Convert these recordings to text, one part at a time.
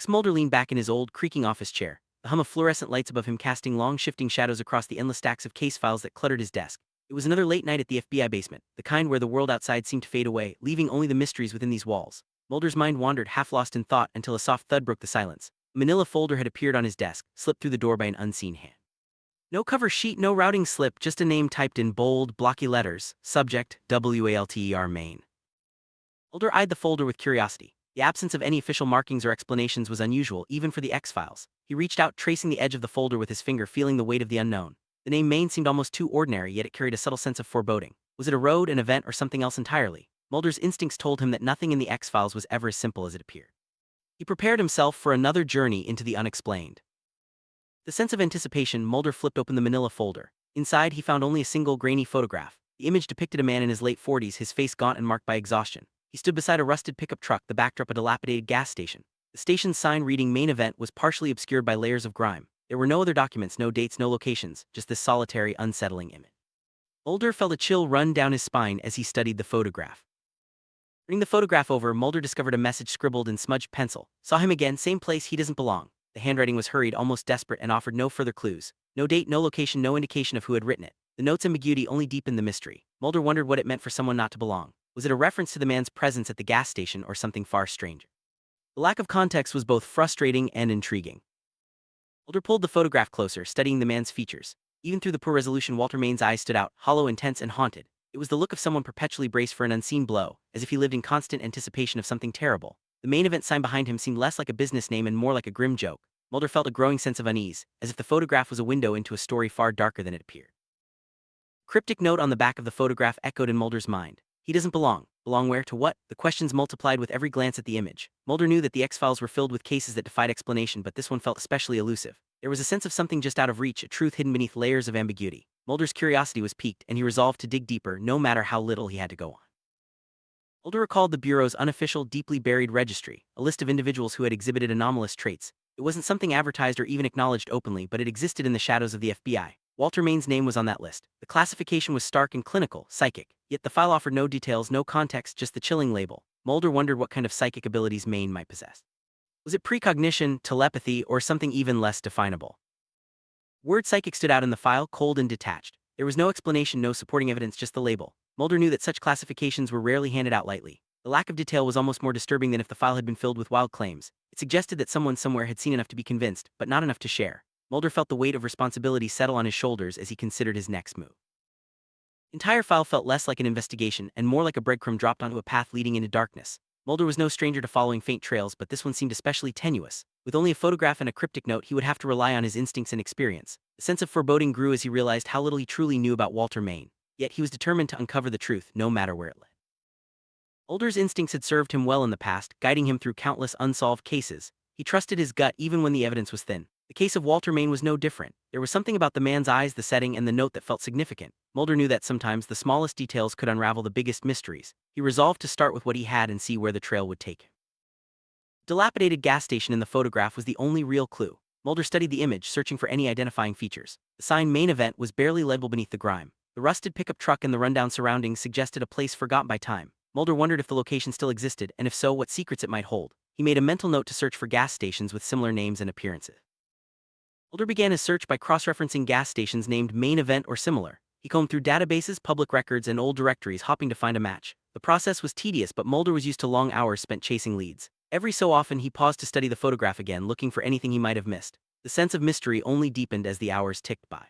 Mulder leaned back in his old, creaking office chair, the hum of fluorescent lights above him casting long, shifting shadows across the endless stacks of case files that cluttered his desk. It was another late night at the FBI basement, the kind where the world outside seemed to fade away, leaving only the mysteries within these walls. Mulder's mind wandered, half lost in thought, until a soft thud broke the silence. A manila folder had appeared on his desk, slipped through the door by an unseen hand. No cover sheet, no routing slip, just a name typed in bold, blocky letters. Subject, WALTER Maine. Mulder eyed the folder with curiosity. The absence of any official markings or explanations was unusual, even for the X-Files. He reached out, tracing the edge of the folder with his finger, feeling the weight of the unknown. The name Maine seemed almost too ordinary, yet it carried a subtle sense of foreboding. Was it a road, an event, or something else entirely? Mulder's instincts told him that nothing in the X-Files was ever as simple as it appeared. He prepared himself for another journey into the unexplained. The sense of anticipation, Mulder flipped open the manila folder. Inside, he found only a single grainy photograph. The image depicted a man in his late 40s, his face gaunt and marked by exhaustion. He stood beside a rusted pickup truck, the backdrop a dilapidated gas station. The station's sign reading Main Event was partially obscured by layers of grime. There were no other documents, no dates, no locations, just this solitary, unsettling image. Mulder felt a chill run down his spine as he studied the photograph. Turning the photograph over, Mulder discovered a message scribbled in smudged pencil. Saw him again, same place, he doesn't belong. The handwriting was hurried, almost desperate, and offered no further clues. No date, no location, no indication of who had written it. The note's ambiguity only deepened the mystery. Mulder wondered what it meant for someone not to belong. Was it a reference to the man's presence at the gas station or something far stranger? The lack of context was both frustrating and intriguing. Mulder pulled the photograph closer, studying the man's features. Even through the poor resolution, Walter Maine's eyes stood out, hollow, intense, and haunted. It was the look of someone perpetually braced for an unseen blow, as if he lived in constant anticipation of something terrible. The Main Event sign behind him seemed less like a business name and more like a grim joke. Mulder felt a growing sense of unease, as if the photograph was a window into a story far darker than it appeared. Cryptic note on the back of the photograph echoed in Mulder's mind. He doesn't belong. Belong where, to what? The questions multiplied with every glance at the image. Mulder knew that the X-Files were filled with cases that defied explanation, but this one felt especially elusive. There was a sense of something just out of reach, a truth hidden beneath layers of ambiguity. Mulder's curiosity was piqued, and he resolved to dig deeper, no matter how little he had to go on. Mulder recalled the Bureau's unofficial, deeply buried registry, a list of individuals who had exhibited anomalous traits. It wasn't something advertised or even acknowledged openly, but it existed in the shadows of the FBI. Walter Maine's name was on that list. The classification was stark and clinical, psychic, yet the file offered no details, no context, just the chilling label. Mulder wondered what kind of psychic abilities Maine might possess. Was it precognition, telepathy, or something even less definable? Word psychic stood out in the file, cold and detached. There was no explanation, no supporting evidence, just the label. Mulder knew that such classifications were rarely handed out lightly. The lack of detail was almost more disturbing than if the file had been filled with wild claims. It suggested that someone somewhere had seen enough to be convinced, but not enough to share. Mulder felt the weight of responsibility settle on his shoulders as he considered his next move. The entire file felt less like an investigation and more like a breadcrumb dropped onto a path leading into darkness. Mulder was no stranger to following faint trails, but this one seemed especially tenuous. With only a photograph and a cryptic note, he would have to rely on his instincts and experience. The sense of foreboding grew as he realized how little he truly knew about Walter Maine. Yet he was determined to uncover the truth, no matter where it led. Mulder's instincts had served him well in the past, guiding him through countless unsolved cases. He trusted his gut even when the evidence was thin. The case of Walter Maine was no different. There was something about the man's eyes, the setting, and the note that felt significant. Mulder knew that sometimes the smallest details could unravel the biggest mysteries. He resolved to start with what he had and see where the trail would take him. The dilapidated gas station in the photograph was the only real clue. Mulder studied the image, searching for any identifying features. The sign Main Event was barely legible beneath the grime. The rusted pickup truck and the rundown surroundings suggested a place forgotten by time. Mulder wondered if the location still existed, and if so, what secrets it might hold. He made a mental note to search for gas stations with similar names and appearances. Mulder began his search by cross-referencing gas stations named Main Event or similar. He combed through databases, public records, and old directories, hoping to find a match. The process was tedious, but Mulder was used to long hours spent chasing leads. Every so often, he paused to study the photograph again, looking for anything he might have missed. The sense of mystery only deepened as the hours ticked by.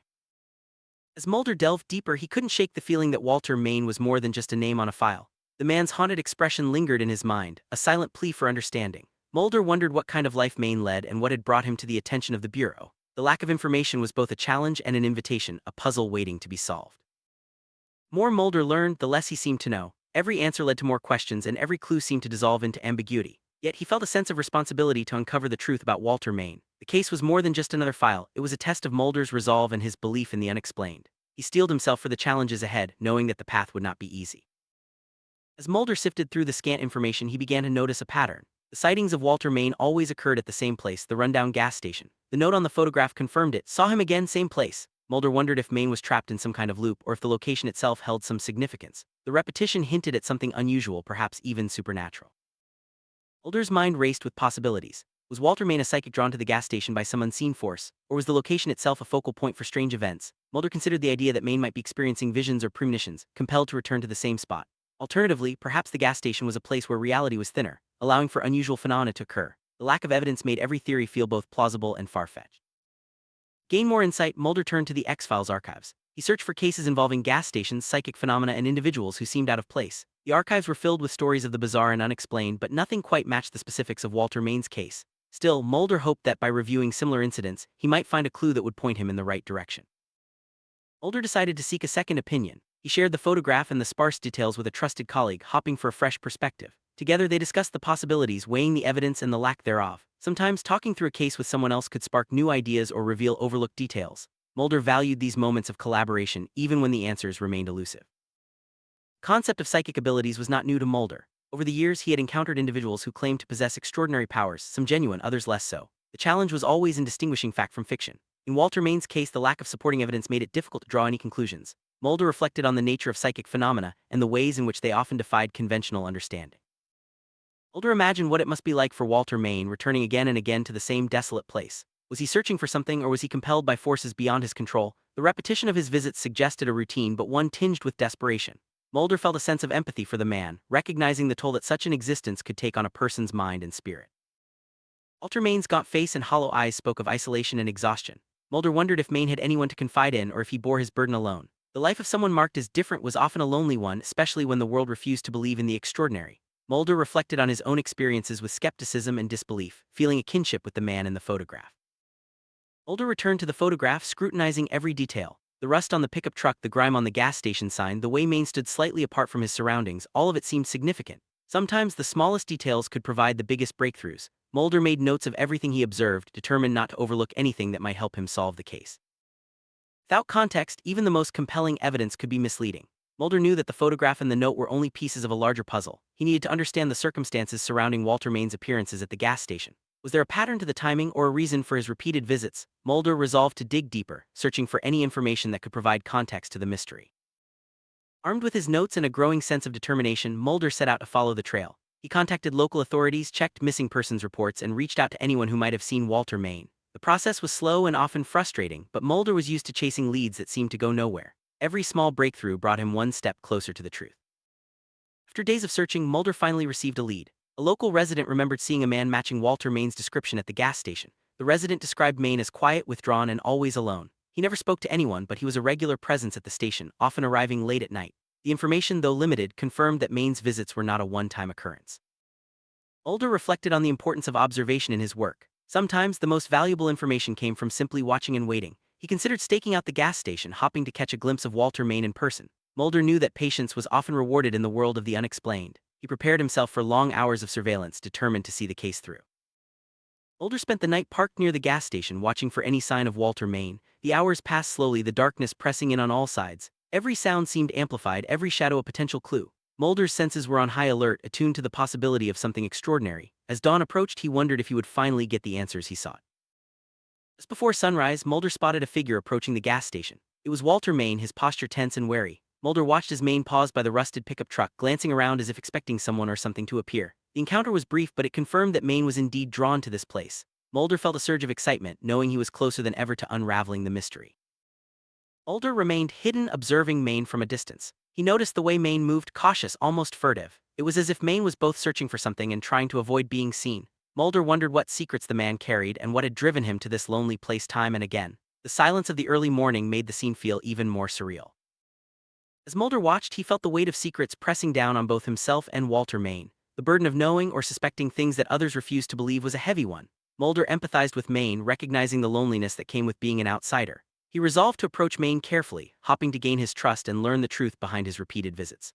As Mulder delved deeper, he couldn't shake the feeling that Walter Maine was more than just a name on a file. The man's haunted expression lingered in his mind, a silent plea for understanding. Mulder wondered what kind of life Maine led and what had brought him to the attention of the Bureau. The lack of information was both a challenge and an invitation, a puzzle waiting to be solved. The more Mulder learned, the less he seemed to know. Every answer led to more questions, and every clue seemed to dissolve into ambiguity. Yet he felt a sense of responsibility to uncover the truth about Walter Maine. The case was more than just another file, it was a test of Mulder's resolve and his belief in the unexplained. He steeled himself for the challenges ahead, knowing that the path would not be easy. As Mulder sifted through the scant information, he began to notice a pattern. The sightings of Walter Maine always occurred at the same place, the rundown gas station. The note on the photograph confirmed it. Saw him again, same place. Mulder wondered if Maine was trapped in some kind of loop or if the location itself held some significance. The repetition hinted at something unusual, perhaps even supernatural. Mulder's mind raced with possibilities. Was Walter Main a psychic drawn to the gas station by some unseen force, or was the location itself a focal point for strange events? Mulder considered the idea that Main might be experiencing visions or premonitions, compelled to return to the same spot. Alternatively, perhaps the gas station was a place where reality was thinner, allowing for unusual phenomena to occur. The lack of evidence made every theory feel both plausible and far-fetched. Gain more insight, Mulder turned to the X-Files archives. He searched for cases involving gas stations, psychic phenomena, and individuals who seemed out of place. The archives were filled with stories of the bizarre and unexplained, but nothing quite matched the specifics of Walter Main's case. Still, Mulder hoped that by reviewing similar incidents, he might find a clue that would point him in the right direction. Mulder decided to seek a second opinion. He shared the photograph and the sparse details with a trusted colleague, hoping for a fresh perspective. Together they discussed the possibilities, weighing the evidence and the lack thereof. Sometimes talking through a case with someone else could spark new ideas or reveal overlooked details. Mulder valued these moments of collaboration even when the answers remained elusive. The concept of psychic abilities was not new to Mulder. Over the years he had encountered individuals who claimed to possess extraordinary powers, some genuine, others less so. The challenge was always in distinguishing fact from fiction. In Walter Main's case, the lack of supporting evidence made it difficult to draw any conclusions. Mulder reflected on the nature of psychic phenomena and the ways in which they often defied conventional understanding. Mulder imagined what it must be like for Walter Main, returning again and again to the same desolate place. Was he searching for something, or was he compelled by forces beyond his control? The repetition of his visits suggested a routine, but one tinged with desperation. Mulder felt a sense of empathy for the man, recognizing the toll that such an existence could take on a person's mind and spirit. Walter Main's gaunt face and hollow eyes spoke of isolation and exhaustion. Mulder wondered if Main had anyone to confide in or if he bore his burden alone. The life of someone marked as different was often a lonely one, especially when the world refused to believe in the extraordinary. Mulder reflected on his own experiences with skepticism and disbelief, feeling a kinship with the man in the photograph. Mulder returned to the photograph, scrutinizing every detail. The rust on the pickup truck, the grime on the gas station sign, the way Main stood slightly apart from his surroundings, all of it seemed significant. Sometimes the smallest details could provide the biggest breakthroughs. Mulder made notes of everything he observed, determined not to overlook anything that might help him solve the case. Without context, even the most compelling evidence could be misleading. Mulder knew that the photograph and the note were only pieces of a larger puzzle. He needed to understand the circumstances surrounding Walter Main's appearances at the gas station. Was there a pattern to the timing or a reason for his repeated visits? Mulder resolved to dig deeper, searching for any information that could provide context to the mystery. Armed with his notes and a growing sense of determination, Mulder set out to follow the trail. He contacted local authorities, checked missing persons reports, and reached out to anyone who might have seen Walter Main. The process was slow and often frustrating, but Mulder was used to chasing leads that seemed to go nowhere. Every small breakthrough brought him one step closer to the truth. After days of searching, Mulder finally received a lead. A local resident remembered seeing a man matching Walter Main's description at the gas station. The resident described Main as quiet, withdrawn, and always alone. He never spoke to anyone, but he was a regular presence at the station, often arriving late at night. The information, though limited, confirmed that Main's visits were not a one-time occurrence. Mulder reflected on the importance of observation in his work. Sometimes the most valuable information came from simply watching and waiting. He considered staking out the gas station, hoping to catch a glimpse of Walter Main in person. Mulder knew that patience was often rewarded in the world of the unexplained. He prepared himself for long hours of surveillance, determined to see the case through. Mulder spent the night parked near the gas station, watching for any sign of Walter Main. The hours passed slowly, the darkness pressing in on all sides. Every sound seemed amplified, every shadow a potential clue. Mulder's senses were on high alert, attuned to the possibility of something extraordinary. As dawn approached, he wondered if he would finally get the answers he sought. Just before sunrise, Mulder spotted a figure approaching the gas station. It was Walter Main, his posture tense and wary. Mulder watched as Main paused by the rusted pickup truck, glancing around as if expecting someone or something to appear. The encounter was brief, but it confirmed that Main was indeed drawn to this place. Mulder felt a surge of excitement, knowing he was closer than ever to unraveling the mystery. Mulder remained hidden, observing Main from a distance. He noticed the way Main moved, cautious, almost furtive. It was as if Main was both searching for something and trying to avoid being seen. Mulder wondered what secrets the man carried and what had driven him to this lonely place time and again. The silence of the early morning made the scene feel even more surreal. As Mulder watched, he felt the weight of secrets pressing down on both himself and Walter Main. The burden of knowing or suspecting things that others refused to believe was a heavy one. Mulder empathized with Main, recognizing the loneliness that came with being an outsider. He resolved to approach Main carefully, hoping to gain his trust and learn the truth behind his repeated visits.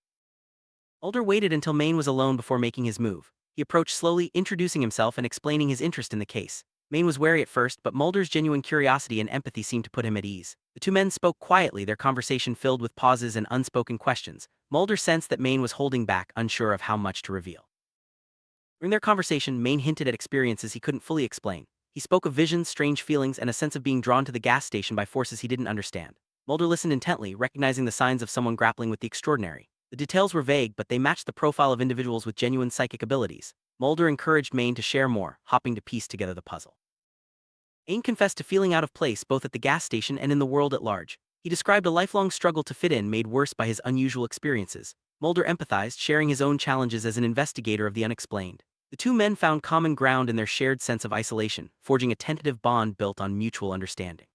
Mulder waited until Main was alone before making his move. He approached slowly, introducing himself and explaining his interest in the case. Main was wary at first, but Mulder's genuine curiosity and empathy seemed to put him at ease. The two men spoke quietly, their conversation filled with pauses and unspoken questions. Mulder sensed that Main was holding back, unsure of how much to reveal. During their conversation, Main hinted at experiences he couldn't fully explain. He spoke of visions, strange feelings, and a sense of being drawn to the gas station by forces he didn't understand. Mulder listened intently, recognizing the signs of someone grappling with the extraordinary. The details were vague, but they matched the profile of individuals with genuine psychic abilities. Mulder encouraged Maine to share more, hoping to piece together the puzzle. Ain confessed to feeling out of place both at the gas station and in the world at large. He described a lifelong struggle to fit in made worse by his unusual experiences. Mulder empathized, sharing his own challenges as an investigator of the unexplained. The two men found common ground in their shared sense of isolation, forging a tentative bond built on mutual understanding.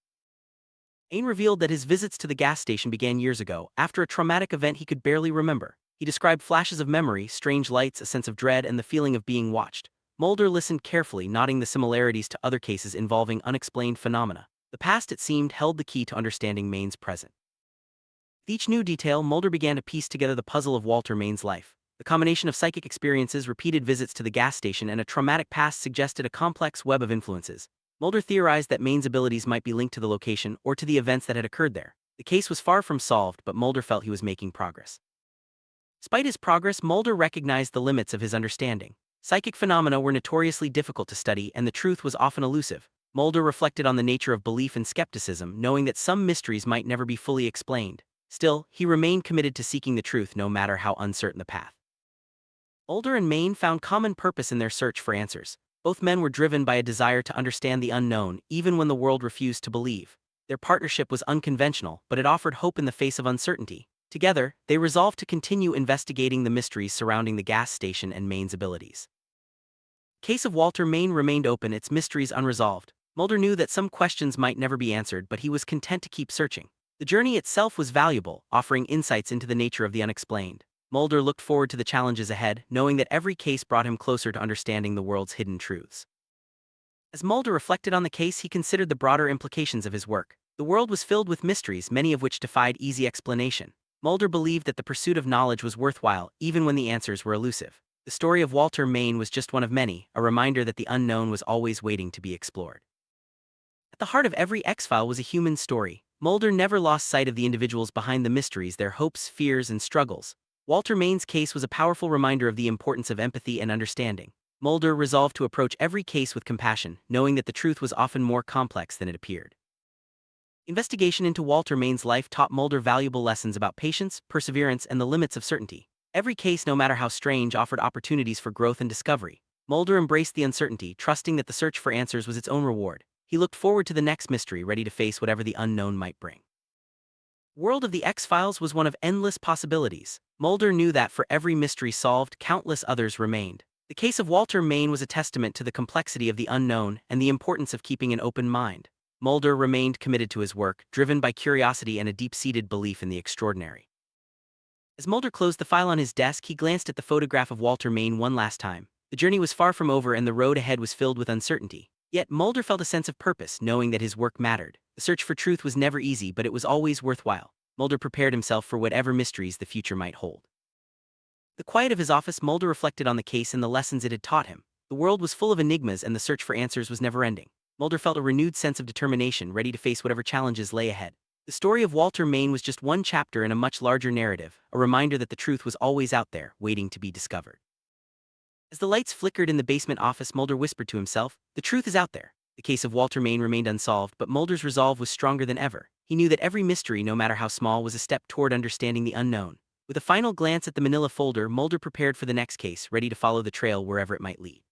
Ain revealed that his visits to the gas station began years ago, after a traumatic event he could barely remember. He described flashes of memory, strange lights, a sense of dread, and the feeling of being watched. Mulder listened carefully, noting the similarities to other cases involving unexplained phenomena. The past, it seemed, held the key to understanding Maine's present. With each new detail, Mulder began to piece together the puzzle of Walter Maine's life. The combination of psychic experiences, repeated visits to the gas station, and a traumatic past suggested a complex web of influences. Mulder theorized that Maine's abilities might be linked to the location or to the events that had occurred there. The case was far from solved, but Mulder felt he was making progress. Despite his progress, Mulder recognized the limits of his understanding. Psychic phenomena were notoriously difficult to study, and the truth was often elusive. Mulder reflected on the nature of belief and skepticism, knowing that some mysteries might never be fully explained. Still, he remained committed to seeking the truth no matter how uncertain the path. Mulder and Maine found common purpose in their search for answers. Both men were driven by a desire to understand the unknown, even when the world refused to believe. Their partnership was unconventional, but it offered hope in the face of uncertainty. Together, they resolved to continue investigating the mysteries surrounding the gas station and Maine's abilities. The case of Walter Maine remained open, its mysteries unresolved. Mulder knew that some questions might never be answered, but he was content to keep searching. The journey itself was valuable, offering insights into the nature of the unexplained. Mulder looked forward to the challenges ahead, knowing that every case brought him closer to understanding the world's hidden truths. As Mulder reflected on the case, he considered the broader implications of his work. The world was filled with mysteries, many of which defied easy explanation. Mulder believed that the pursuit of knowledge was worthwhile, even when the answers were elusive. The story of Walter Maine was just one of many, a reminder that the unknown was always waiting to be explored. At the heart of every X-File was a human story. Mulder never lost sight of the individuals behind the mysteries, their hopes, fears, and struggles. Walter Maine's case was a powerful reminder of the importance of empathy and understanding. Mulder resolved to approach every case with compassion, knowing that the truth was often more complex than it appeared. Investigation into Walter Maine's life taught Mulder valuable lessons about patience, perseverance, and the limits of certainty. Every case, no matter how strange, offered opportunities for growth and discovery. Mulder embraced the uncertainty, trusting that the search for answers was its own reward. He looked forward to the next mystery, ready to face whatever the unknown might bring. The world of the X-Files was one of endless possibilities. Mulder knew that for every mystery solved, countless others remained. The case of Walter Maine was a testament to the complexity of the unknown and the importance of keeping an open mind. Mulder remained committed to his work, driven by curiosity and a deep-seated belief in the extraordinary. As Mulder closed the file on his desk, he glanced at the photograph of Walter Maine one last time. The journey was far from over and the road ahead was filled with uncertainty. Yet Mulder felt a sense of purpose, knowing that his work mattered. The search for truth was never easy, but it was always worthwhile. Mulder prepared himself for whatever mysteries the future might hold. The quiet of his office, Mulder reflected on the case and the lessons it had taught him. The world was full of enigmas and the search for answers was never-ending. Mulder felt a renewed sense of determination, ready to face whatever challenges lay ahead. The story of Walter Maine was just one chapter in a much larger narrative, a reminder that the truth was always out there, waiting to be discovered. As the lights flickered in the basement office, Mulder whispered to himself, "The truth is out there." The case of Walter Maine remained unsolved, but Mulder's resolve was stronger than ever. He knew that every mystery, no matter how small, was a step toward understanding the unknown. With a final glance at the manila folder, Mulder prepared for the next case, ready to follow the trail wherever it might lead.